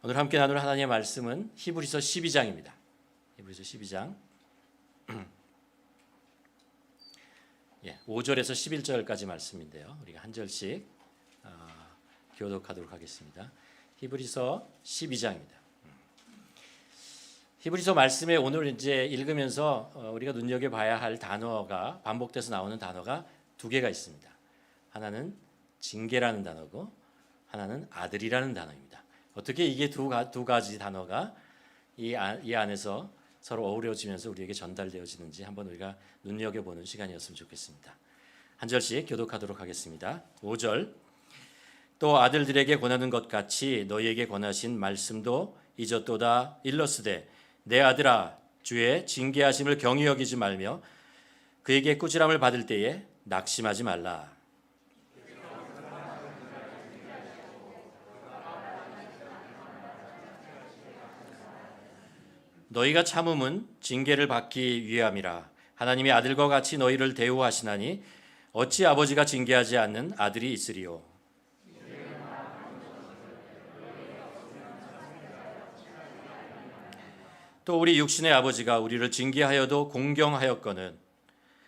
오늘 함께 나눌 하나님의 말씀은 히브리서 12장입니다. 히브리서 12장 5절에서 11절까지 말씀인데요. 우리가 한 절씩 교독하도록 하겠습니다. 히브리서 12장입니다. 히브리서 말씀에 오늘 이제 읽으면서 우리가 눈여겨봐야 할 단어가 반복돼서 나오는 단어가 두 개가 있습니다. 하나는 징계라는 단어고 하나는 아들이라는 단어입니다. 어떻게 이게 두 가지 단어가 이 안에서 서로 어우러지면서 우리에게 전달되어지는지 한번 우리가 눈여겨보는 시간이었으면 좋겠습니다. 한 절씩 교독하도록 하겠습니다. 5절 또 아들들에게 권하는 것 같이 너희에게 권하신 말씀도 잊었도다. 일러스되 내 아들아 주의 징계하심을 경히 여기지 말며 그에게 꾸지람을 받을 때에 낙심하지 말라. 너희가 참음은 징계를 받기 위함이라. 하나님이 아들과 같이 너희를 대우하시나니 어찌 아버지가 징계하지 않는 아들이 있으리요. 또 우리 육신의 아버지가 우리를 징계하여도 공경하였거늘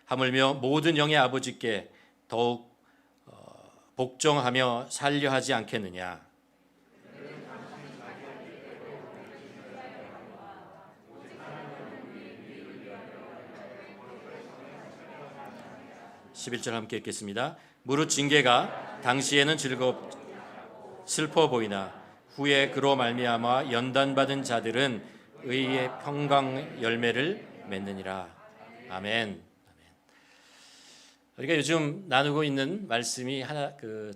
하물며 모든 영의 아버지께 더욱 복종하며 살려 하지 않겠느냐. 11절 함께 읽겠습니다. 무릇 징계가 당시에는 슬퍼 보이나 후에 그로 말미암아 연단받은 자들은 의의 평강 열매를 맺느니라. 아멘. 우리가 요즘 나누고 있는 말씀이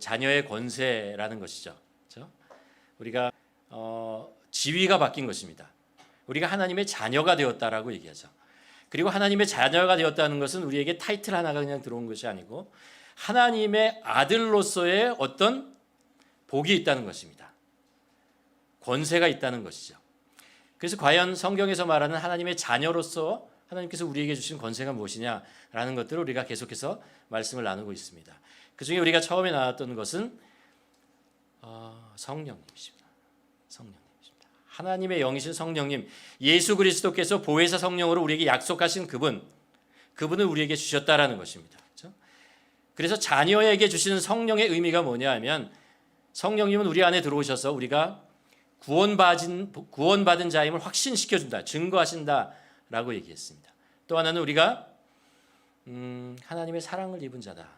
자녀의 권세라는 것이죠. 그렇죠? 우리가 지위가 바뀐 것입니다. 우리가 하나님의 자녀가 되었다라고 얘기하죠. 그리고 하나님의 자녀가 되었다는 것은 우리에게 타이틀 하나가 그냥 들어온 것이 아니고 하나님의 아들로서의 어떤 복이 있다는 것입니다. 권세가 있다는 것이죠. 그래서 과연 성경에서 말하는 하나님의 자녀로서 하나님께서 우리에게 주신 권세가 무엇이냐라는 것들을 우리가 계속해서 말씀을 나누고 있습니다. 그중에 우리가 처음에 나왔던 것은 성령님이십니다. 하나님의 영이신 성령님, 예수 그리스도께서 보혜사 성령으로 우리에게 약속하신 그분을 우리에게 주셨다라는 것입니다. 그렇죠? 그래서 자녀에게 주시는 성령의 의미가 뭐냐 하면 성령님은 우리 안에 들어오셔서 우리가 구원받은 자임을 확신시켜준다, 증거하신다라고 얘기했습니다. 또 하나는 우리가 하나님의 사랑을 입은 자다라는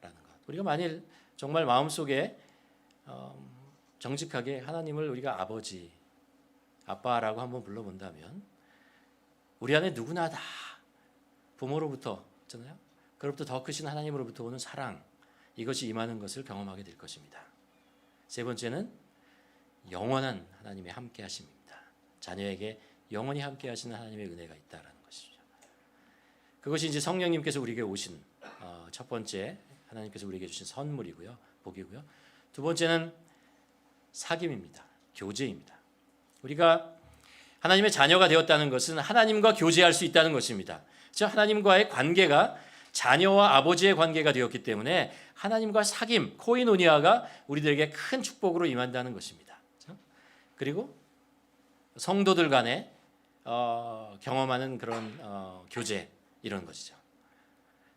것. 우리가 만일 정말 마음속에 정직하게 하나님을 우리가 아버지, 아빠라고 한번 불러본다면 우리 안에 누구나 다 부모로부터 있잖아요. 그로부터 더 크신 하나님으로부터 오는 사랑, 이것이 임하는 것을 경험하게 될 것입니다. 세 번째는 영원한 하나님의 함께 하심입니다. 자녀에게 영원히 함께 하시는 하나님의 은혜가 있다라는 것이죠. 그것이 이제 성령님께서 우리에게 오신 첫 번째 하나님께서 우리에게 주신 선물이고요. 복이고요. 두 번째는 사귐입니다. 교제입니다. 우리가 하나님의 자녀가 되었다는 것은 하나님과 교제할 수 있다는 것입니다. 즉 하나님과의 관계가 자녀와 아버지의 관계가 되었기 때문에 하나님과 사귐, 코이노니아가 우리들에게 큰 축복으로 임한다는 것입니다. 그리고 성도들 간에 경험하는 그런 교제, 이런 것이죠.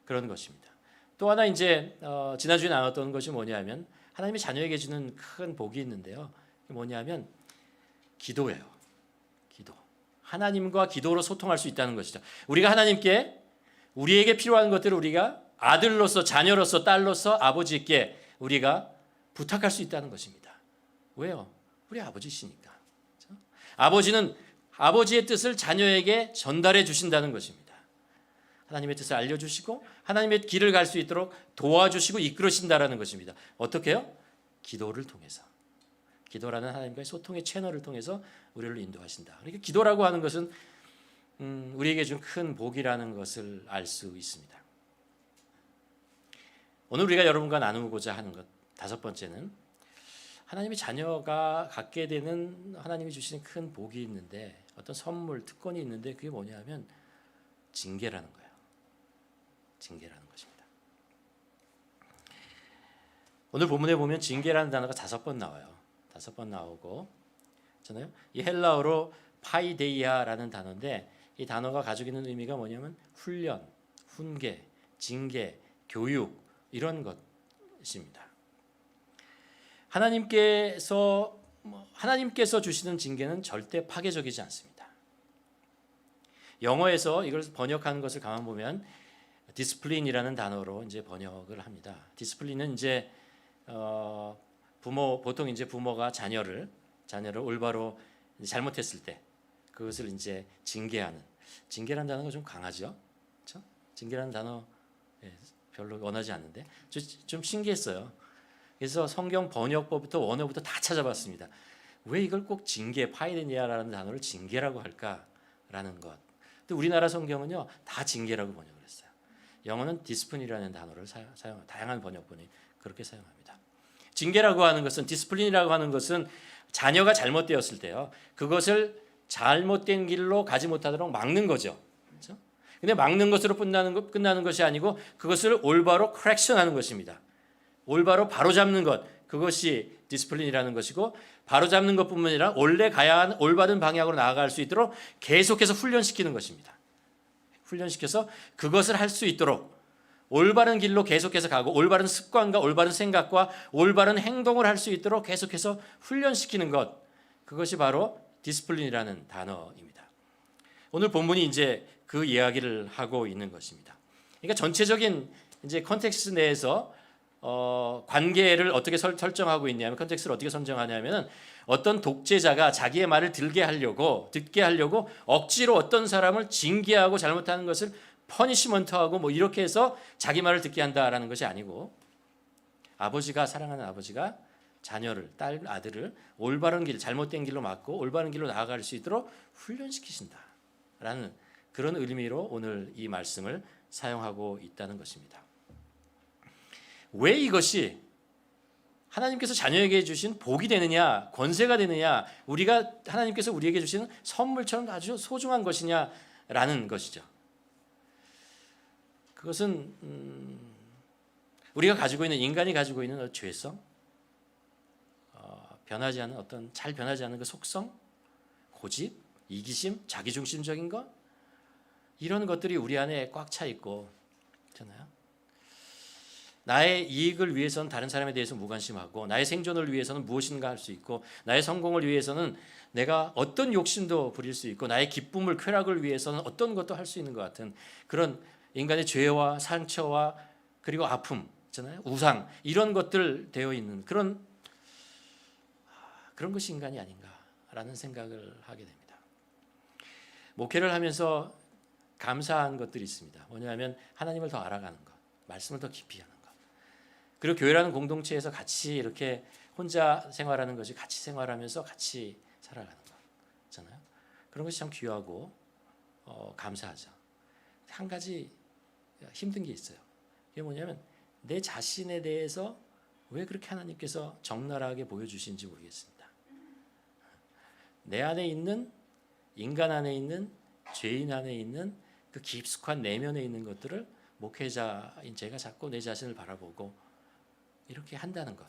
그런 것입니다. 또 하나 이제 지난주에 나눴던 것이 뭐냐면 하나님의 자녀에게 주는 큰 복이 있는데요. 뭐냐면 기도예요. 기도. 하나님과 기도로 소통할 수 있다는 것이죠. 우리가 하나님께 우리에게 필요한 것들을 우리가 아들로서, 자녀로서, 딸로서 아버지께 우리가 부탁할 수 있다는 것입니다. 왜요? 우리 아버지시니까. 그렇죠? 아버지는 아버지의 뜻을 자녀에게 전달해 주신다는 것입니다. 하나님의 뜻을 알려주시고 하나님의 길을 갈 수 있도록 도와주시고 이끌으신다는 것입니다. 어떻게요? 기도를 통해서. 기도라는 하나님과의 소통의 채널을 통해서 우리를 인도하신다. 그러니까 기도라고 하는 것은 우리에게 준 큰 복이라는 것을 알 수 있습니다. 오늘 우리가 여러분과 나누고자 하는 것 다섯 번째는 하나님의 자녀가 갖게 되는 하나님이 주시는 큰 복이 있는데 어떤 선물, 특권이 있는데 그게 뭐냐면 징계라는 거예요. 징계라는 것입니다. 오늘 본문에 보면 징계라는 단어가 5번 나와요. 5번 나오고 잖아요. 이 헬라어로 파이데이아라는 단어인데 이 단어가 가지고 있는 의미가 뭐냐면 훈련, 훈계, 징계, 교육 이런 것입니다. 하나님께서 주시는 징계는 절대 파괴적이지 않습니다. 영어에서 이걸 번역하는 것을 가만 보면 디스플린이라는 단어로 이제 번역을 합니다. 디스플린은 이제 보통 이제 부모가 자녀를 올바로 잘못했을 때 그것을 이제 징계라는 단어가 좀 강하죠. 그렇죠? 징계라는 단어 별로 원하지 않는데 좀 신기했어요. 그래서 성경 번역법부터 원어부터 다 찾아봤습니다. 왜 이걸 꼭 파이데니아라는 단어를 징계라고 할까라는 것. 근데 우리나라 성경은요 다 징계라고 번역을 했어요. 영어는 디스플린이라는 단어를 사용합니다. 다양한 번역본이 그렇게 사용합니다. 징계라고 하는 것은 디스플린이라고 하는 것은 자녀가 잘못되었을 때요. 그것을 잘못된 길로 가지 못하도록 막는 거죠. 그렇죠? 근데 막는 것으로 끝나는 것이 아니고 그것을 올바로 커렉션하는 것입니다. 올바로 바로잡는 것. 그것이 디스플린이라는 것이고 바로잡는 것뿐만 아니라 원래 가야 하는 올바른 방향으로 나아갈 수 있도록 계속해서 훈련시키는 것입니다. 훈련시켜서 그것을 할 수 있도록 올바른 길로 계속해서 가고 올바른 습관과 올바른 생각과 올바른 행동을 할 수 있도록 계속해서 훈련시키는 것. 그것이 바로 디스플린이라는 단어입니다. 오늘 본문이 이제 그 이야기를 하고 있는 것입니다. 그러니까 전체적인 이제 컨텍스트 내에서 관계를 어떻게 설정하고 있냐면 컨텍스트를 어떻게 선정하냐면 어떤 독재자가 자기의 말을 듣게 하려고 억지로 어떤 사람을 징계하고 잘못하는 것을 퍼니시먼트하고 뭐 이렇게 해서 자기 말을 듣게 한다라는 것이 아니고 사랑하는 아버지가 자녀를 아들을 올바른 길 잘못된 길로 막고 올바른 길로 나아갈 수 있도록 훈련시키신다라는 그런 의미로 오늘 이 말씀을 사용하고 있다는 것입니다. 왜 이것이 하나님께서 자녀에게 주신 복이 되느냐, 권세가 되느냐, 하나님께서 우리에게 주시는 선물처럼 아주 소중한 것이냐라는 것이죠. 그것은 우리가 가지고 있는 인간이 가지고 있는 죄성, 잘 변하지 않는 그 속성, 고집, 이기심, 자기중심적인 것 이런 것들이 우리 안에 꽉 차 있고 있잖아요. 나의 이익을 위해서는 다른 사람에 대해서 무관심하고 나의 생존을 위해서는 무엇인가 할 수 있고 나의 성공을 위해서는 내가 어떤 욕심도 부릴 수 있고 나의 기쁨을 쾌락을 위해서는 어떤 것도 할 수 있는 것 같은 그런 인간의 죄와 상처와 그리고 아픔 있잖아요. 우상 이런 것들 되어 있는 그런 것이 인간이 아닌가라는 생각을 하게 됩니다. 목회를 하면서 감사한 것들이 있습니다. 뭐냐면 하나님을 더 알아가는 것, 말씀을 더 깊이 하는 것. 그리고 교회라는 공동체에서 같이 이렇게 혼자 생활하는 것이 같이 생활하면서 같이 살아가는 거잖아요. 그런 것이 참 귀하고 감사하죠. 한 가지 힘든 게 있어요. 그게 뭐냐면 내 자신에 대해서 왜 그렇게 하나님께서 적나라하게 보여주시는지 모르겠습니다. 내 안에 있는 인간 안에 있는 죄인 안에 있는 그 깊숙한 내면에 있는 것들을 목회자인 제가 자꾸 내 자신을 바라보고 이렇게 한다는 것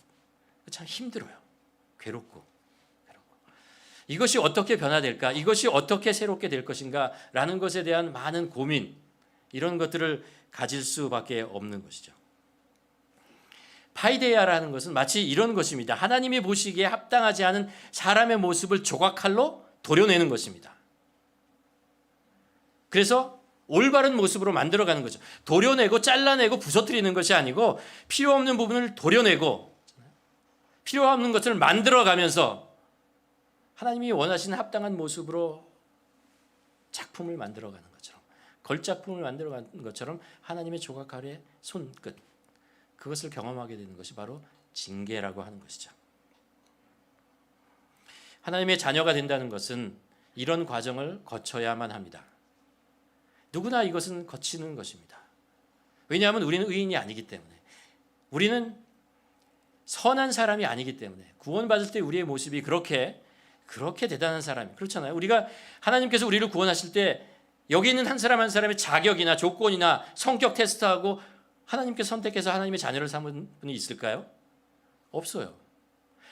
참 힘들어요. 괴롭고 이것이 어떻게 변화될까? 이것이 어떻게 새롭게 될 것인가? 라는 것에 대한 많은 고민 이런 것들을 가질 수밖에 없는 것이죠. 파이데야라는 것은 마치 이런 것입니다. 하나님이 보시기에 합당하지 않은 사람의 모습을 조각칼로 도려내는 것입니다. 그래서 올바른 모습으로 만들어가는 거죠. 도려내고 잘라내고 부서뜨리는 것이 아니고 필요 없는 부분을 도려내고 필요 없는 것을 만들어가면서 하나님이 원하시는 합당한 모습으로 작품을 만들어가는 것처럼 걸작품을 만들어가는 것처럼 하나님의 조각칼의 손끝 그것을 경험하게 되는 것이 바로 징계라고 하는 것이죠. 하나님의 자녀가 된다는 것은 이런 과정을 거쳐야만 합니다. 누구나 이것은 거치는 것입니다. 왜냐하면 우리는 의인이 아니기 때문에 우리는 선한 사람이 아니기 때문에 구원받을 때 우리의 모습이 그렇게 대단한 사람이 그렇잖아요. 우리가 하나님께서 우리를 구원하실 때 여기 있는 한 사람 한 사람의 자격이나 조건이나 성격 테스트하고 하나님께서 선택해서 하나님의 자녀를 삼은 분이 있을까요? 없어요.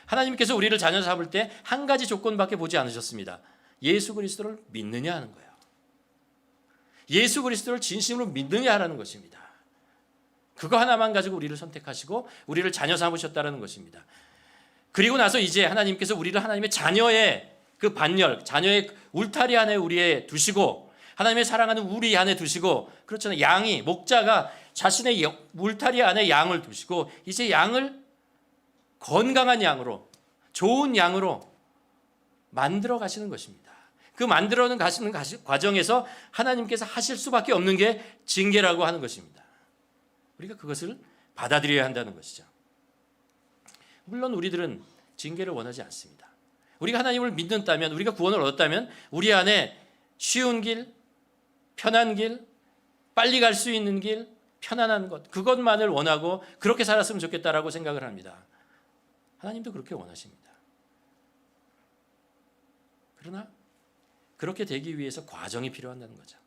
하나님께서 우리를 자녀 삼을 때 한 가지 조건밖에 보지 않으셨습니다. 예수 그리스도를 믿느냐 하는 거예요. 예수 그리스도를 진심으로 믿느냐 하라는 것입니다. 그거 하나만 가지고 우리를 선택하시고 우리를 자녀 삼으셨다는 것입니다. 그리고 나서 이제 하나님께서 우리를 하나님의 자녀의 그 반열, 자녀의 울타리 안에 우리에 두시고 하나님의 사랑하는 우리 안에 두시고, 그렇잖아요. 양이, 목자가 자신의 울타리 안에 양을 두시고 이제 양을 건강한 양으로, 좋은 양으로 만들어 가시는 것입니다. 그 만들어 가시는 과정에서 하나님께서 하실 수밖에 없는 게 징계라고 하는 것입니다. 우리가 그것을 받아들여야 한다는 것이죠. 물론 우리들은 징계를 원하지 않습니다. 우리가 하나님을 믿는다면, 우리가 구원을 얻었다면 우리 안에 쉬운 길, 편한 길, 빨리 갈 수 있는 길, 편안한 것, 그것만을 원하고 그렇게 살았으면 좋겠다라고 생각을 합니다. 하나님도 그렇게 원하십니다. 그러나 그렇게 되기 위해서 과정이 필요하다는 거죠.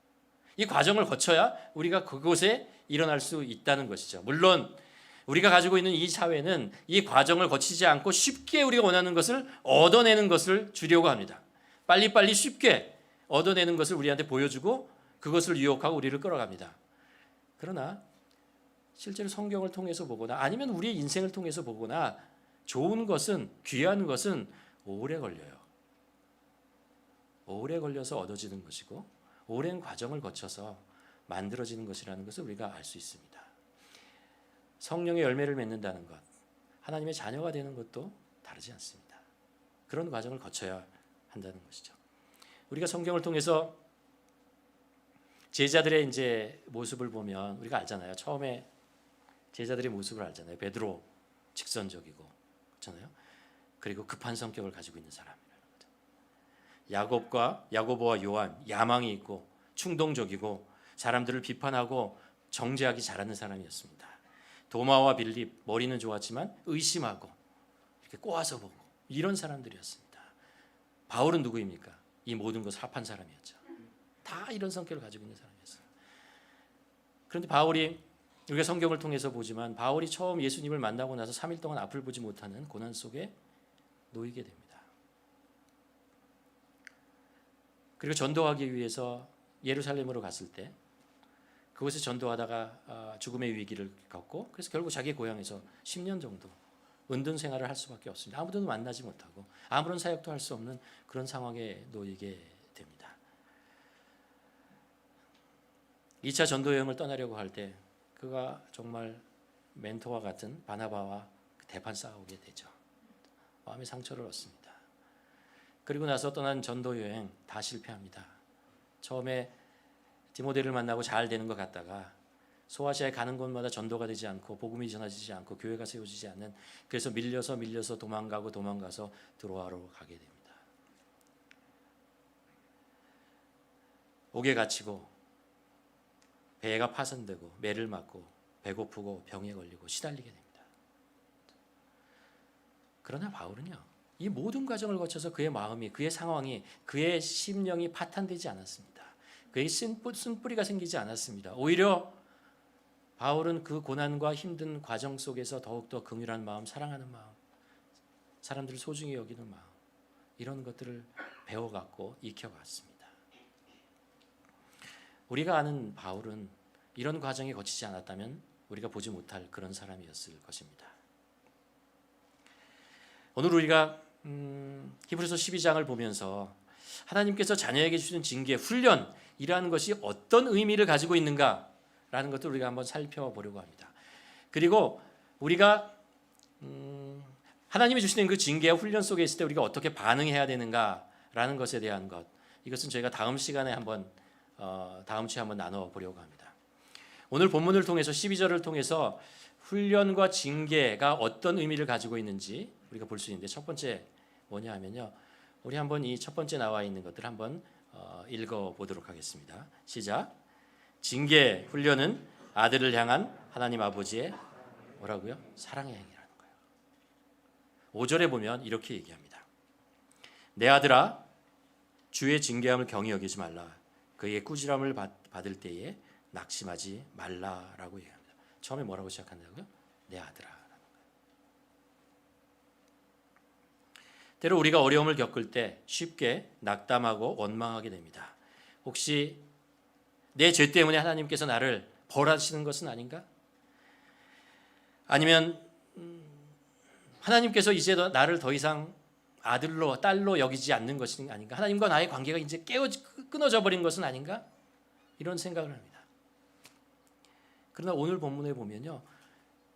이 과정을 거쳐야 우리가 그곳에 일어날 수 있다는 것이죠. 물론 우리가 가지고 있는 이 사회는 이 과정을 거치지 않고 쉽게 우리가 원하는 것을 얻어내는 것을 주려고 합니다. 빨리빨리 쉽게 얻어내는 것을 우리한테 보여주고 그것을 유혹하고 우리를 끌어갑니다. 그러나 실제로 성경을 통해서 보거나 아니면 우리의 인생을 통해서 보거나 좋은 것은, 귀한 것은 오래 걸려요. 오래 걸려서 얻어지는 것이고 오랜 과정을 거쳐서 만들어지는 것이라는 것을 우리가 알 수 있습니다. 성령의 열매를 맺는다는 것, 하나님의 자녀가 되는 것도 다르지 않습니다. 그런 과정을 거쳐야 한다는 것이죠. 우리가 성경을 통해서 제자들의 이제 모습을 보면 우리가 알잖아요. 처음에 제자들의 모습을 알잖아요. 베드로 직선적이고, 그렇잖아요. 그리고 급한 성격을 가지고 있는 사람이라는 거죠. 야고보와 요한, 야망이 있고 충동적이고 사람들을 비판하고 정죄하기 잘하는 사람이었습니다. 도마와 빌립, 머리는 좋았지만 의심하고 이렇게 꼬아서 보고 이런 사람들이었습니다. 바울은 누구입니까? 이 모든 것을 합한 사람이었죠. 다 이런 성격을 가지고 있는 사람이었어요. 그런데 바울이, 우리가 성경을 통해서 보지만 바울이 처음 예수님을 만나고 나서 3일 동안 앞을 보지 못하는 고난 속에 놓이게 됩니다. 그리고 전도하기 위해서 예루살렘으로 갔을 때 그곳에 전도하다가 죽음의 위기를 겪고, 그래서 결국 자기 고향에서 10년 정도 은둔 생활을 할 수밖에 없습니다. 아무도 만나지 못하고 아무런 사역도 할 수 없는 그런 상황에 놓이게 됩니다. 2차 전도 여행을 떠나려고 할 때 그가 정말 멘토와 같은 바나바와 대판 싸우게 되죠. 마음의 상처를 얻습니다. 그리고 나서 떠난 전도 여행 다 실패합니다. 처음에 디모데를 만나고 잘 되는 것 같다가 소아시아에 가는 곳마다 전도가 되지 않고 복음이 전해지지 않고 교회가 세워지지 않는, 그래서 밀려서 도망가서 드로아로 가게 됩니다. 옥에 갇히고 배가 파손되고 매를 맞고 배고프고 병에 걸리고 시달리게 됩니다. 그러나 바울은요, 이 모든 과정을 거쳐서 그의 마음이, 그의 상황이, 그의 심령이 파탄되지 않았습니다. 그의 쓴뿌리가 생기지 않았습니다. 오히려 바울은 그 고난과 힘든 과정 속에서 더욱더 긍휼한 마음, 사랑하는 마음, 사람들을 소중히 여기는 마음, 이런 것들을 배워갔고 익혀갔습니다. 우리가 아는 바울은 이런 과정에 거치지 않았다면 우리가 보지 못할 그런 사람이었을 것입니다. 오늘 우리가 히브리서 12장을 보면서 하나님께서 자녀에게 주시는 징계, 훈련이라는 것이 어떤 의미를 가지고 있는가라는 것도 우리가 한번 살펴보려고 합니다. 그리고 우리가 하나님이 주시는 그 징계와 훈련 속에 있을 때 우리가 어떻게 반응해야 되는가라는 것에 대한 것, 이것은 저희가 다음 시간에 다음 주에 한번 나눠보려고 합니다. 오늘 본문을 통해서 12절을 통해서 훈련과 징계가 어떤 의미를 가지고 있는지 우리가 볼 수 있는데, 첫 번째 뭐냐 하면요, 우리 한번 이 첫 번째 나와 있는 것들 한번 읽어보도록 하겠습니다. 시작. 징계, 훈련은 아들을 향한 하나님 아버지의 뭐라고요? 사랑의 행위라는 거예요. 5절에 보면 이렇게 얘기합니다. 내 아들아, 주의 징계함을 경히 여기지 말라. 그의 꾸지람을 받을 때에 낙심하지 말라라고 얘기합니다. 처음에 뭐라고 시작한다고요? 내 아들아. 때로 우리가 어려움을 겪을 때 쉽게 낙담하고 원망하게 됩니다. 혹시 내 죄 때문에 하나님께서 나를 벌하시는 것은 아닌가? 아니면 하나님께서 이제 나를 더 이상 아들로 딸로 여기지 않는 것이 아닌가? 하나님과 나의 관계가 이제 끊어져 버린 것은 아닌가? 이런 생각을 합니다. 그러나 오늘 본문에 보면요,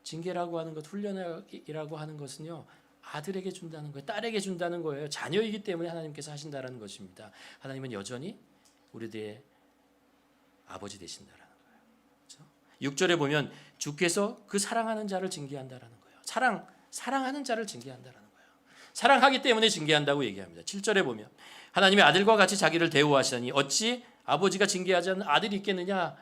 징계라고 하는 것, 훈련이라고 하는 것은요, 아들에게 준다는 거예요. 딸에게 준다는 거예요. 자녀이기 때문에 하나님께서 하신다라는 것입니다. 하나님은 여전히 우리들의 아버지 되신다라는 거예요. 그렇죠? 6절에 보면 주께서 그 사랑하는 자를 징계한다라는 거예요. 사랑하는 자를 징계한다라는 거예요. 사랑하기 때문에 징계한다고 얘기합니다. 7절에 보면 하나님의 아들과 같이 자기를 대우하시더니 어찌 아버지가 징계하지 않는 아들이 있겠느냐.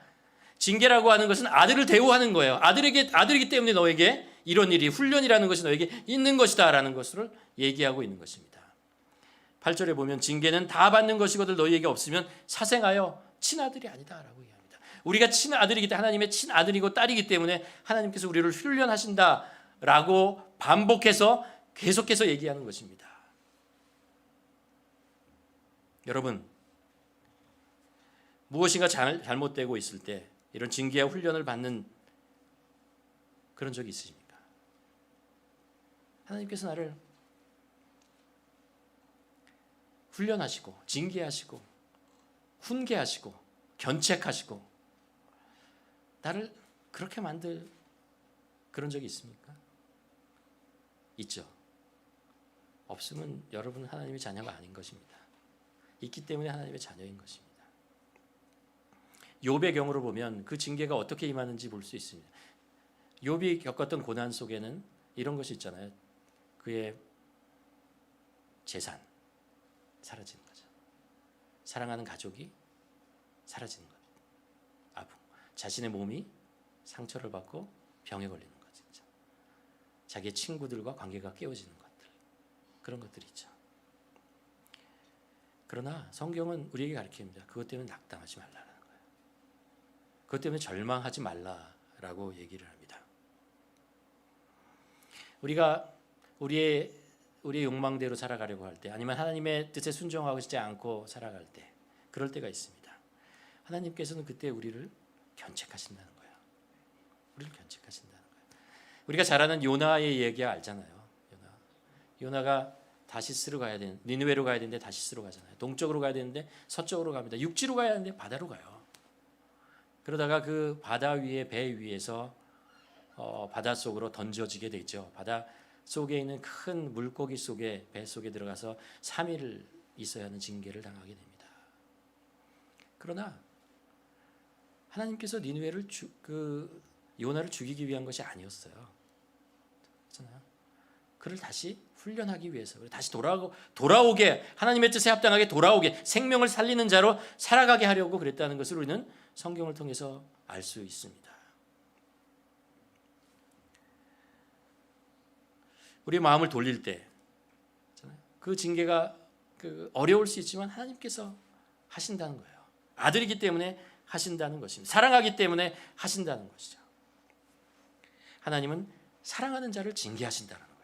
징계라고 하는 것은 아들을 대우하는 거예요. 아들이기 때문에 너에게 이런 일이, 훈련이라는 것이 너에게 있는 것이다 라는 것을 얘기하고 있는 것입니다. 8절에 보면 징계는 다 받는 것이거든 너희에게 없으면 사생하여 친아들이 아니다 라고 얘기합니다. 우리가 친아들이기 때문에, 하나님의 친아들이고 딸이기 때문에 하나님께서 우리를 훈련하신다 라고 반복해서 계속해서 얘기하는 것입니다. 여러분, 무엇인가 잘못되고 있을 때 이런 징계와 훈련을 받는 그런 적이 있으십니까? 하나님께서 나를 훈련하시고 징계하시고 훈계하시고 견책하시고 나를 그렇게 만들 그런 적이 있습니까? 있죠. 없으면 여러분은 하나님의 자녀가 아닌 것입니다. 있기 때문에 하나님의 자녀인 것입니다. 욥의 경우로 보면 그 징계가 어떻게 임하는지 볼 수 있습니다. 욥이 겪었던 고난 속에는 이런 것이 있잖아요. 그의 재산 사라지는 거죠. 사랑하는 가족이 사라지는 것. 아픔. 자신의 몸이 상처를 받고 병에 걸리는 거죠. 자기의 친구들과 관계가 깨어지는 것들. 그런 것들이 있죠. 그러나 성경은 우리에게 가르칩니다. 그것 때문에 낙담하지 말라는 거예요. 그것 때문에 절망하지 말라라고 얘기를 합니다. 우리가 우리의 욕망대로 살아가려고 할 때, 아니면 하나님의 뜻에 순종하지 않고 살아갈 때, 그럴 때가 있습니다. 하나님께서는 그때 우리를 견책하신다는 거예요. 우리를 견책하신다는 거예요. 우리가 잘 아는 요나의 얘기 알잖아요. 요나가 다시스로 가야 되는, 니느웨로 가야 되는데 다시스로 가잖아요. 동쪽으로 가야 되는데 서쪽으로 갑니다. 육지로 가야 하는데 바다로 가요. 그러다가 그 바다 위에, 배 위에서 바다 속으로 던져지게 되죠. 바다 속에 있는 큰 물고기 속에, 배 속에 들어가서 3일 있어야 하는 징계를 당하게 됩니다. 그러나 하나님께서 니느웨를 요나를 죽이기 위한 것이 아니었어요. 그렇잖아요. 그를 다시 훈련하기 위해서, 다시 돌아오게, 하나님의 뜻에 합당하게 돌아오게, 생명을 살리는 자로 살아가게 하려고 그랬다는 것을 우리는 성경을 통해서 알 수 있습니다. 우리의 마음을 돌릴 때 그 징계가 어려울 수 있지만 하나님께서 하신다는 거예요. 아들이기 때문에 하신다는 것입니다. 사랑하기 때문에 하신다는 것이죠. 하나님은 사랑하는 자를 징계하신다는 거예요.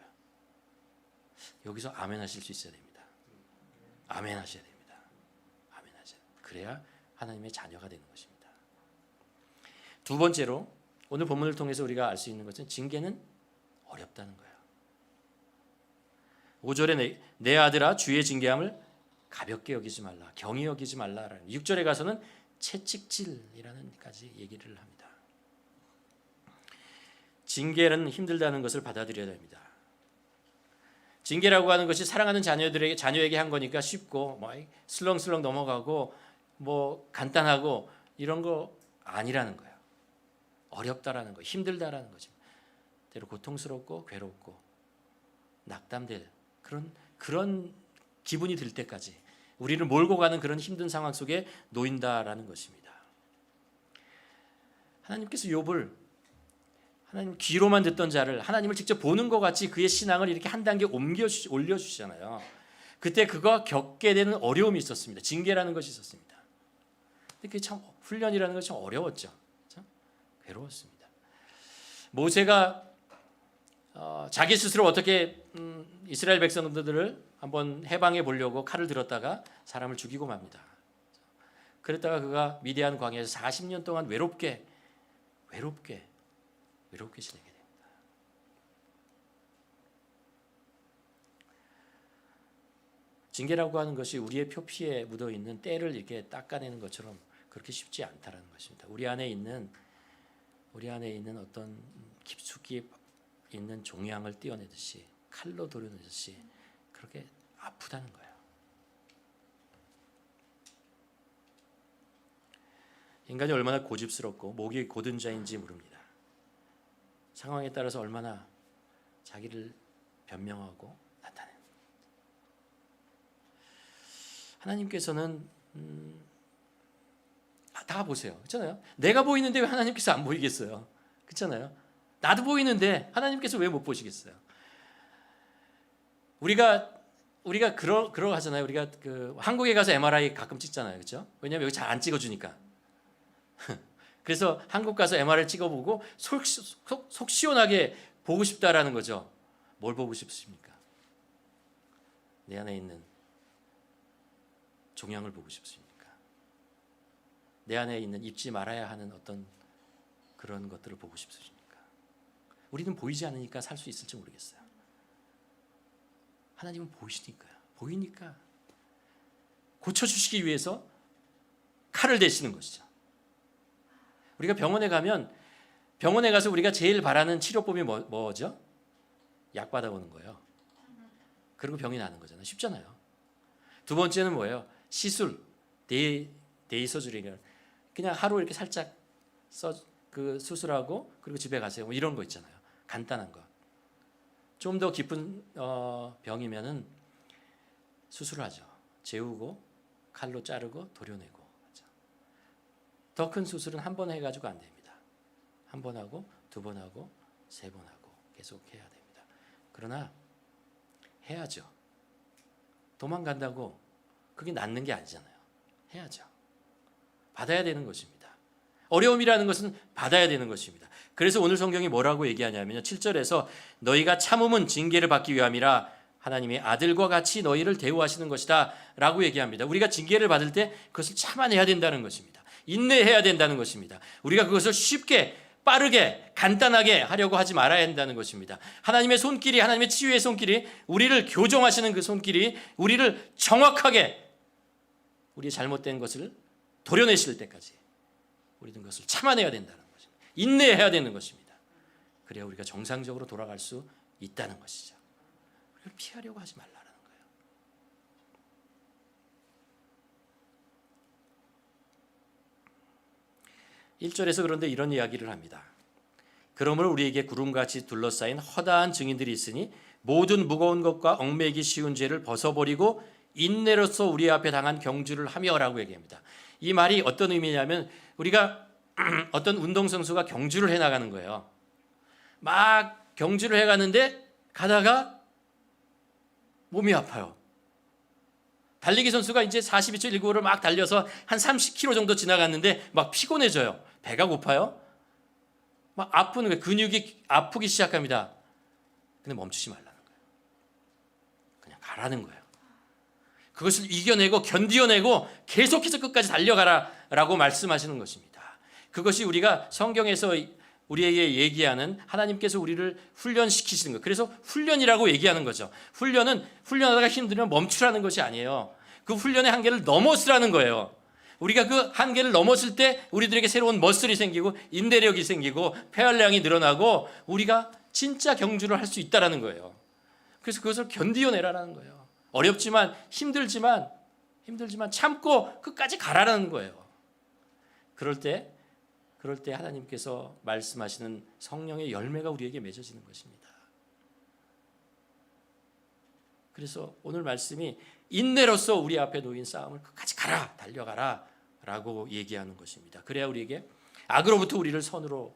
여기서 아멘 하실 수 있어야 됩니다. 아멘 하셔야 됩니다. 아멘 하셔야 됩니다. 그래야 하나님의 자녀가 되는 것입니다. 두 번째로 오늘 본문을 통해서 우리가 알 수 있는 것은 징계는 어렵다는 거예요. 5절에 내 아들아 주의 징계함을 가볍게 여기지 말라, 경히 여기지 말라. 6절에 가서는 채찍질이라는 까지 얘기를 합니다. 징계는 힘들다는 것을 받아들여야 됩니다. 징계라고 하는 것이 사랑하는 자녀에게 한 거니까 쉽고 슬렁슬렁 넘어가고 간단하고 이런 거 아니라는 거예요. 어렵다라는 거, 힘들다라는 거죠. 때로 고통스럽고 괴롭고 낙담될 그런 기분이 들 때까지 우리를 몰고 가는 그런 힘든 상황 속에 놓인다라는 것입니다. 하나님께서 욥을, 하나님 귀로만 듣던 자를 하나님을 직접 보는 것 같이 그의 신앙을 이렇게 한 단계 올려주시잖아요. 그때 그가 겪게 되는 어려움이 있었습니다. 징계라는 것이 있었습니다. 근데 그게 참, 훈련이라는 것이 참 어려웠죠. 참 괴로웠습니다. 모세가 자기 스스로 어떻게 이스라엘 백성들을 한번 해방해 보려고 칼을 들었다가 사람을 죽이고 맙니다. 그랬다가 그가 미디안 광야에서 40년 동안 외롭게 지내게 됩니다. 징계라고 하는 것이 우리의 표피에 묻어 있는 때를 이렇게 닦아내는 것처럼 그렇게 쉽지 않다라는 것입니다. 우리 안에 있는 어떤 깊숙이 있는 종양을 떼어내듯이 칼로 도려내듯이 그렇게 아프다는 거예요. 인간이 얼마나 고집스럽고 목이 곧은 자인지 모릅니다. 상황에 따라서 얼마나 자기를 변명하고 나타내는. 하나님께서는 다 보세요. 그렇잖아요. 내가 보이는데 왜 하나님께서 안 보이겠어요? 그렇잖아요. 나도 보이는데 하나님께서 왜 못 보시겠어요? 우리가 그러 하잖아요. 우리가 그 한국에 가서 MRI 가끔 찍잖아요. 그렇죠? 왜냐하면 여기 잘 안 찍어주니까. 그래서 한국 가서 MRI 찍어보고 속 시원하게 보고 싶다라는 거죠. 뭘 보고 싶으십니까? 내 안에 있는 종양을 보고 싶습니까? 내 안에 있는 입지 말아야 하는 어떤 그런 것들을 보고 싶으십니까? 우리는 보이지 않으니까 살 수 있을지 모르겠어요. 하나님은 보이시니까요. 보이니까 고쳐주시기 위해서 칼을 대시는 것이죠. 우리가 병원에 가서 우리가 제일 바라는 치료법이 뭐죠? 약 받아오는 거예요. 그리고 병이 나는 거잖아요. 쉽잖아요. 두 번째는 뭐예요? 시술, 데이 서저리. 그냥 하루 이렇게 살짝 수술하고 그리고 집에 가세요. 뭐 이런 거 있잖아요. 간단한 거. 좀 더 깊은 병이면은 수술을 하죠. 재우고 칼로 자르고 도려내고 하죠. 더 큰 수술은 한 번 해가지고 안 됩니다. 한 번 하고 두 번 하고 세 번 하고 계속 해야 됩니다. 그러나 해야죠. 도망간다고 그게 낫는 게 아니잖아요. 해야죠. 받아야 되는 것입니다. 어려움이라는 것은 받아야 되는 것입니다. 그래서 오늘 성경이 뭐라고 얘기하냐면요. 7절에서 너희가 참음은 징계를 받기 위함이라 하나님의 아들과 같이 너희를 대우하시는 것이다 라고 얘기합니다. 우리가 징계를 받을 때 그것을 참아내야 된다는 것입니다. 인내해야 된다는 것입니다. 우리가 그것을 쉽게 빠르게 간단하게 하려고 하지 말아야 한다는 것입니다. 하나님의 손길이, 하나님의 치유의 손길이, 우리를 교정하시는 그 손길이 우리를 정확하게 우리의 잘못된 것을 도려내실 때까지 우리는 그것을 참아내야 된다는 것입니다. 인내해야 되는 것입니다. 그래야 우리가 정상적으로 돌아갈 수 있다는 것이죠. 그걸 피하려고 하지 말라는 거예요. (1절에서) 그런데 이런 이야기를 합니다. 그러므로 우리에게 구름같이 둘러싸인 허다한 증인들이 있으니 모든 무거운 것과 얽매이기 쉬운 죄를 벗어버리고 인내로서 우리 앞에 당한 경주를 하며라고 얘기합니다. 이 말이 어떤 의미냐면 우리가 어떤 운동선수가 경주를 해나가는 거예요. 막 경주를 해가는데 가다가 몸이 아파요. 달리기 선수가 이제 42초 19를 막 달려서 한 30km 정도 지나갔는데 막 피곤해져요. 배가 고파요. 막 아픈 거예요. 근육이 아프기 시작합니다. 근데 멈추지 말라는 거예요. 그냥 가라는 거예요. 그것을 이겨내고 견디어내고 계속해서 끝까지 달려가라라고 말씀하시는 것입니다. 그것이 우리가 성경에서 우리에게 얘기하는 하나님께서 우리를 훈련시키시는 것. 그래서 훈련이라고 얘기하는 거죠. 훈련은 훈련하다가 힘들면 멈추라는 것이 아니에요. 그 훈련의 한계를 넘어서라는 거예요. 우리가 그 한계를 넘었을 때 우리들에게 새로운 머슬이 생기고 인내력이 생기고 폐활량이 늘어나고 우리가 진짜 경주를 할 수 있다는 거예요. 그래서 그것을 견디어내라는 거예요. 어렵지만 힘들지만 참고 끝까지 가라는 거예요. 그럴 때 하나님께서 말씀하시는 성령의 열매가 우리에게 맺어지는 것입니다. 그래서 오늘 말씀이 인내로서 우리 앞에 놓인 싸움을 끝까지 가라, 달려가라 라고 얘기하는 것입니다. 그래야 우리에게 악으로부터 우리를 선으로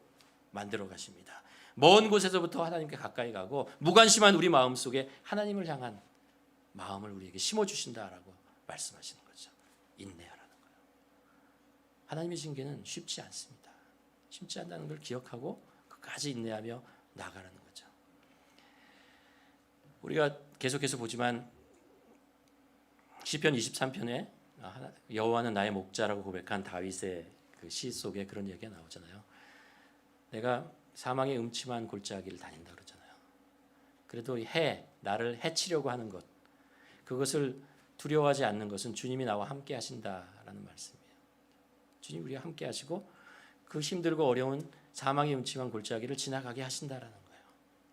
만들어 가십니다. 먼 곳에서부터 하나님께 가까이 가고 무관심한 우리 마음속에 하나님을 향한 마음을 우리에게 심어주신다라고 말씀하시는 거죠. 인내하라는 거예요. 하나님의 징계는 쉽지 않습니다. 쉽지 않다는 걸 기억하고 끝까지 인내하며 나아가라는 거죠. 우리가 계속해서 보지만 시편 23편에 여호와는 나의 목자라고 고백한 다윗의 그 시 속에 그런 얘기가 나오잖아요. 내가 사망의 음침한 골짜기를 다닌다 그러잖아요. 그래도 나를 해치려고 하는 것, 그것을 두려워하지 않는 것은 주님이 나와 함께 하신다라는 말씀이에요. 주님 우리와 함께 하시고 그 힘들고 어려운 사망의 음침한 골짜기를 지나가게 하신다라는 거예요.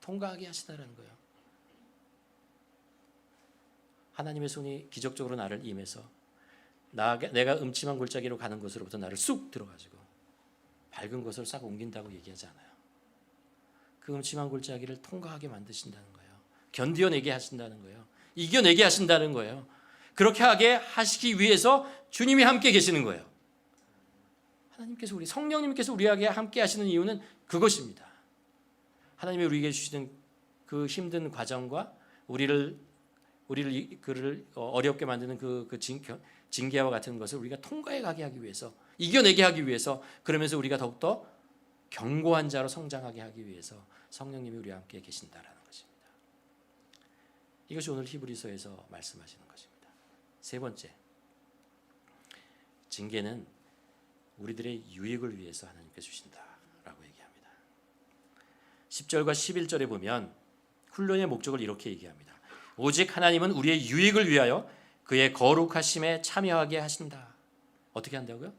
통과하게 하신다라는 거예요. 하나님의 손이 기적적으로 나를 임해서 내가 음침한 골짜기로 가는 곳으로부터 나를 쑥 들어가지고 밝은 곳을 싹 옮긴다고 얘기하지 않아요. 그 음침한 골짜기를 통과하게 만드신다는 거예요. 견뎌내게 하신다는 거예요. 이겨내게 하신다는 거예요. 그렇게 하게 하시기 위해서 주님이 함께 계시는 거예요. 하나님께서 성령님께서 우리에게 함께 하시는 이유는 그것입니다. 하나님이 우리에게 주시는 그 힘든 과정과 우리를 어렵게 만드는 그 징계와 같은 것을 우리가 통과해 가게 하기 위해서, 이겨내게 하기 위해서, 그러면서 우리가 더욱더 견고한 자로 성장하게 하기 위해서 성령님이 우리와 함께 계신다라는 것입니다. 이것이 오늘 히브리서에서 말씀하시는 것입니다. 세 번째, 징계는 우리들의 유익을 위해서 하나님께서 주신다라고 얘기합니다. 10절과 11절에 보면 훈련의 목적을 이렇게 얘기합니다. 오직 하나님은 우리의 유익을 위하여 그의 거룩하심에 참여하게 하신다. 어떻게 한다고요?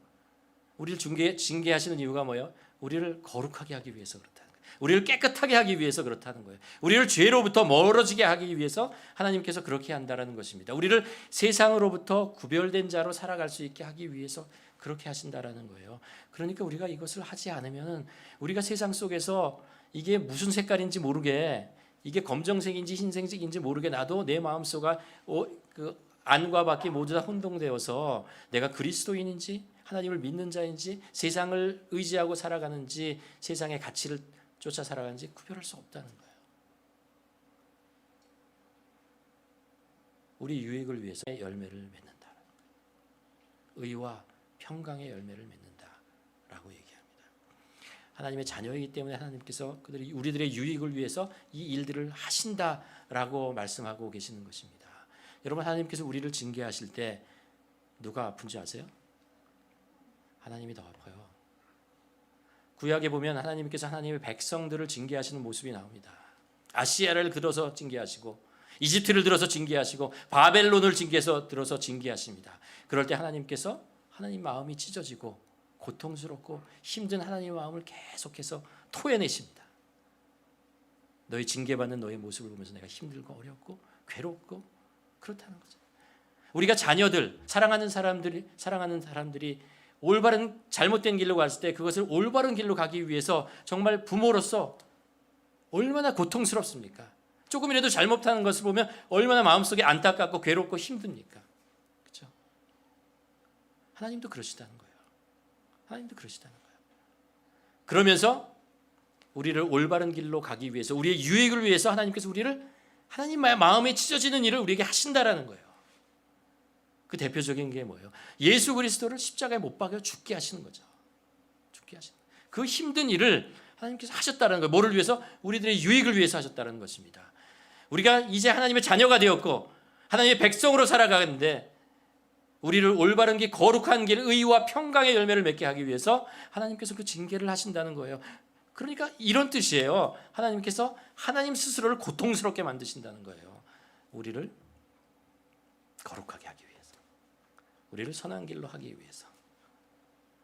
우리를 징계하시는 이유가 뭐예요? 우리를 거룩하게 하기 위해서 그렇다는 거예요. 우리를 깨끗하게 하기 위해서 그렇다는 거예요. 우리를 죄로부터 멀어지게 하기 위해서 하나님께서 그렇게 한다는 것입니다. 우리를 세상으로부터 구별된 자로 살아갈 수 있게 하기 위해서 그렇게 하신다는 거예요. 그러니까 우리가 이것을 하지 않으면 우리가 세상 속에서 이게 무슨 색깔인지 모르게, 이게 검정색인지 흰색인지 모르게 나도 내 마음속에 그 안과 밖이 모두 다 혼동되어서 내가 그리스도인인지 하나님을 믿는 자인지 세상을 의지하고 살아가는지 세상의 가치를 쫓아 살아가는지 구별할 수 없다는 거예요. 우리 유익을 위해서 열매를 맺는다. 의와 평강의 열매를 맺는다라고 얘기합니다. 하나님의 자녀이기 때문에 하나님께서 우리들의 유익을 위해서 이 일들을 하신다라고 말씀하고 계시는 것입니다. 여러분, 하나님께서 우리를 징계하실 때 누가 아픈지 아세요? 하나님이 더 아파요. 구약에 보면 하나님께서 하나님의 백성들을 징계하시는 모습이 나옵니다. 아시아를 들어서 징계하시고 이집트를 들어서 징계하시고 바벨론을 들어서 징계하십니다. 그럴 때 하나님 마음이 찢어지고 고통스럽고 힘든 하나님의 마음을 계속해서 토해내십니다. 너희 징계받는 너의 모습을 보면서 내가 힘들고 어렵고 괴롭고 그렇다는 거죠. 우리가 자녀들, 사랑하는 사람들이 올바른 잘못된 길로 갔을 때 그것을 올바른 길로 가기 위해서 정말 부모로서 얼마나 고통스럽습니까? 조금이라도 잘못하는 것을 보면 얼마나 마음속에 안타깝고 괴롭고 힘듭니까? 그렇죠? 하나님도 그러시다는 거예요. 하나님도 그러시다는 거예요. 그러면서 우리를 올바른 길로 가기 위해서, 우리의 유익을 위해서 하나님께서 하나님의 마음에 찢어지는 일을 우리에게 하신다라는 거예요. 그 대표적인 게 뭐예요? 예수 그리스도를 십자가에 못 박여 죽게 하시는 거죠. 죽게 하시는 거예요. 그 힘든 일을 하나님께서 하셨다는 거예요. 뭐를 위해서? 우리들의 유익을 위해서 하셨다는 것입니다. 우리가 이제 하나님의 자녀가 되었고 하나님의 백성으로 살아가는데 우리를 올바른 길, 거룩한 길, 의와 평강의 열매를 맺게 하기 위해서 하나님께서 그 징계를 하신다는 거예요. 그러니까 이런 뜻이에요. 하나님께서 하나님 스스로를 고통스럽게 만드신다는 거예요. 우리를 거룩하게 하기 위해서, 우리를 선한 길로 하기 위해서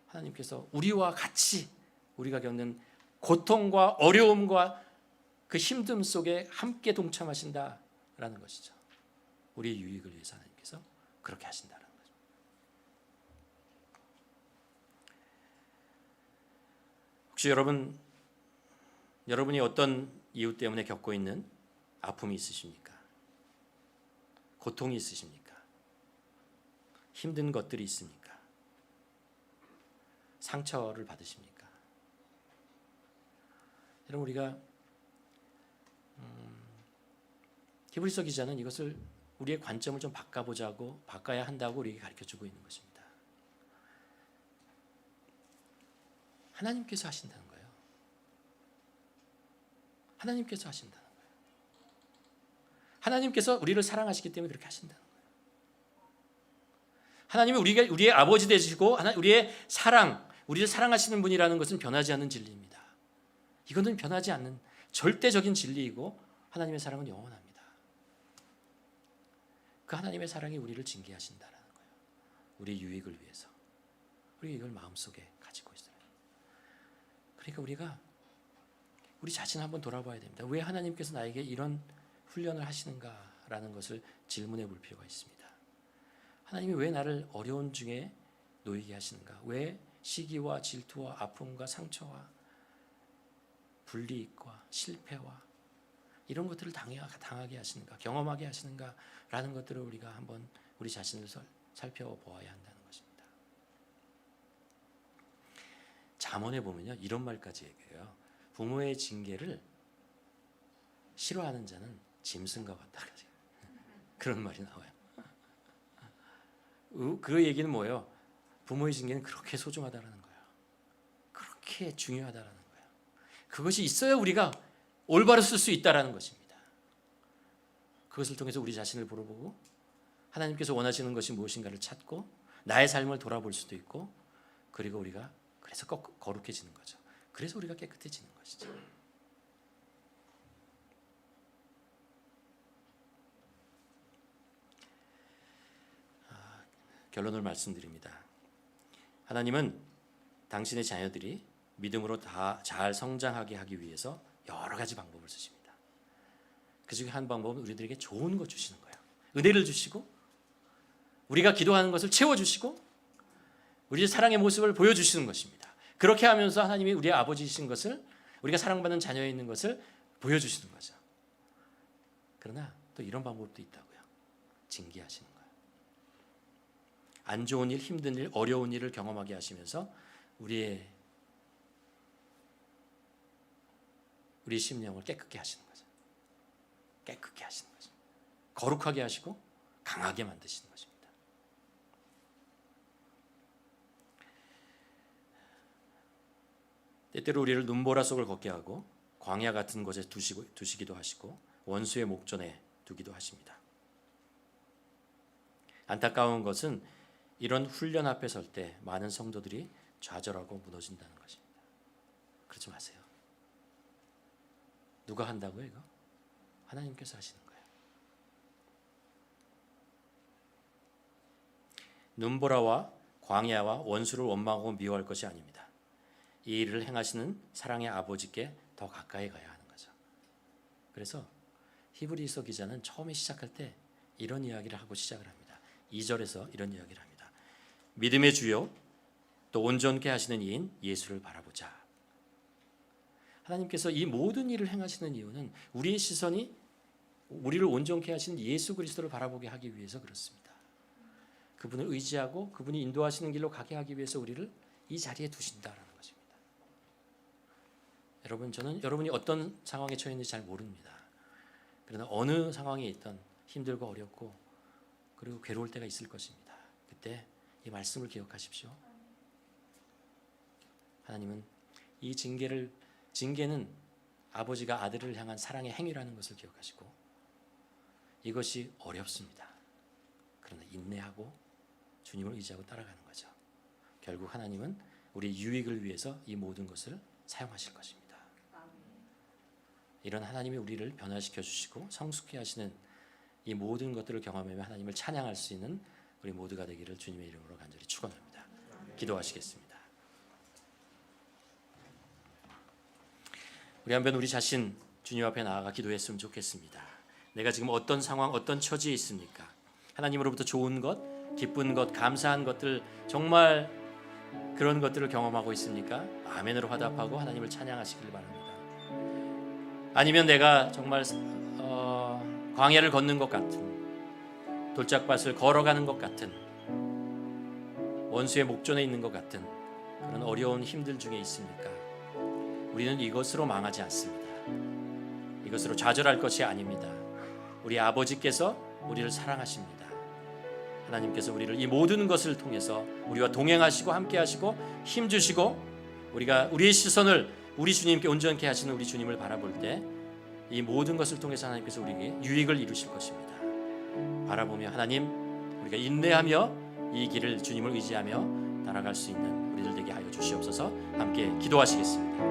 하나님께서 우리와 같이 우리가 겪는 고통과 어려움과 그 힘듦 속에 함께 동참하신다라는 것이죠. 우리의 유익을 위해서 하나님께서 그렇게 하신다는 거죠. 혹시 여러분이 어떤 이유 때문에 겪고 있는 아픔이 있으십니까? 고통이 있으십니까? 힘든 것들이 있습니까? 상처를 받으십니까? 여러분, 우리가 히브리서 기자는 이것을 우리의 관점을 좀 바꿔야 한다고 우리에게 가르쳐주고 있는 것입니다. 하나님께서 하신다는 거예요. 하나님께서 하신다는 거예요. 하나님께서 우리를 사랑하시기 때문에 그렇게 하신다는 거예요. 하나님이 우리의 아버지 되시고 우리의 우리를 사랑하시는 분이라는 것은 변하지 않는 진리입니다. 이거는 변하지 않는 절대적인 진리이고 하나님의 사랑은 영원합니다. 그 하나님의 사랑이 우리를 징계하신다는 거예요. 우리 유익을 위해서. 우리가 이걸 마음속에 가지고 있어요. 그러니까 우리 자신을 한번 돌아봐야 됩니다. 왜 하나님께서 나에게 이런 훈련을 하시는가라는 것을 질문해 볼 필요가 있습니다. 하나님이 왜 나를 어려운 중에 놓이게 하시는가? 왜 시기와 질투와 아픔과 상처와 불이익과 실패와 이런 것들을 당하게 하시는가? 경험하게 하시는가? 라는 것들을 우리가 한번 우리 자신을 살펴보아야 한다는 것입니다. 잠언에 보면요, 이런 말까지 얘기해요. 부모의 징계를 싫어하는 자는 짐승과 같다. 그런 말이 나와요. 그 얘기는 뭐예요? 부모의 징계는 그렇게 소중하다는 거예요. 그렇게 중요하다는 거예요. 그것이 있어야 우리가 올바로 쓸 수 있다는 것입니다. 그것을 통해서 우리 자신을 돌아보고 하나님께서 원하시는 것이 무엇인가를 찾고 나의 삶을 돌아볼 수도 있고, 그리고 우리가 그래서 거룩해지는 거죠. 그래서 우리가 깨끗해지는 것이죠. 결론을 말씀드립니다. 하나님은 당신의 자녀들이 믿음으로 다 잘 성장하게 하기 위해서 여러 가지 방법을 쓰십니다. 그 중에 한 방법은 우리들에게 좋은 것 주시는 거예요. 은혜를 주시고 우리가 기도하는 것을 채워주시고 우리의 사랑의 모습을 보여주시는 것입니다. 그렇게 하면서 하나님이 우리의 아버지이신 것을, 우리가 사랑받는 자녀에 있는 것을 보여주시는 거죠. 그러나 또 이런 방법도 있다고요. 징계하시는 거예요. 안 좋은 일, 힘든 일, 어려운 일을 경험하게 하시면서 우리 심령을 깨끗게 하시는 거죠. 깨끗게 하시는 거죠. 거룩하게 하시고 강하게 만드시는 것입니다. 때때로 우리를 눈보라 속을 걷게 하고 광야 같은 곳에 두시기도 하시고 원수의 목전에 두기도 하십니다. 안타까운 것은 이런 훈련 앞에 설 때 많은 성도들이 좌절하고 무너진다는 것입니다. 그러지 마세요. 누가 한다고요, 이거? 하나님께서 하시는 거예요. 눈보라와 광야와 원수를 원망하고 미워할 것이 아닙니다. 이 일을 행하시는 사랑의 아버지께 더 가까이 가야 하는 거죠. 그래서 히브리서 기자는 처음에 시작할 때 이런 이야기를 하고 시작을 합니다. 2절에서 이런 이야기를 합니다. 믿음의 주요 또 온전케 하시는 이인 예수를 바라보자. 하나님께서 이 모든 일을 행하시는 이유는 우리의 시선이 우리를 온전케 하신 예수 그리스도를 바라보게 하기 위해서 그렇습니다. 그분을 의지하고 그분이 인도하시는 길로 가게 하기 위해서 우리를 이 자리에 두신다라는 것입니다. 여러분, 저는 여러분이 어떤 상황에 처해 있는지 잘 모릅니다. 그러나 어느 상황에 있든 힘들고 어렵고 그리고 괴로울 때가 있을 것입니다. 그때 이 말씀을 기억하십시오. 하나님은 이 징계는 아버지가 아들을 향한 사랑의 행위라는 것을 기억하시고 이것이 어렵습니다. 그러나 인내하고 주님을 의지하고 따라가는 거죠. 결국 하나님은 우리 유익을 위해서 이 모든 것을 사용하실 것입니다. 이런 하나님이 우리를 변화시켜 주시고 성숙케 하시는 이 모든 것들을 경험하며 하나님을 찬양할 수 있는 우리 모두가 되기를 주님의 이름으로 간절히 축원합니다. 기도하시겠습니다. 우리 한번 우리 자신 주님 앞에 나아가 기도했으면 좋겠습니다. 내가 지금 어떤 상황, 어떤 처지에 있습니까? 하나님으로부터 좋은 것, 기쁜 것, 감사한 것들, 정말 그런 것들을 경험하고 있습니까? 아멘으로 화답하고 하나님을 찬양하시길 바랍니다. 아니면 내가 정말 광야를 걷는 것 같은, 돌짝밭을 걸어가는 것 같은, 원수의 목전에 있는 것 같은 그런 어려운 힘들 중에 있습니까? 우리는 이것으로 망하지 않습니다. 이것으로 좌절할 것이 아닙니다. 우리 아버지께서 우리를 사랑하십니다. 하나님께서 우리를 이 모든 것을 통해서 우리와 동행하시고 함께하시고 힘주시고 우리가 우리의 시선을 우리 주님께 온전케 하시는 우리 주님을 바라볼 때 이 모든 것을 통해서 하나님께서 우리에게 유익을 이루실 것입니다. 바라보며 하나님, 우리가 인내하며 이 길을 주님을 의지하며 따라갈 수 있는 우리들 되게 하여 주시옵소서. 함께 기도하시겠습니다.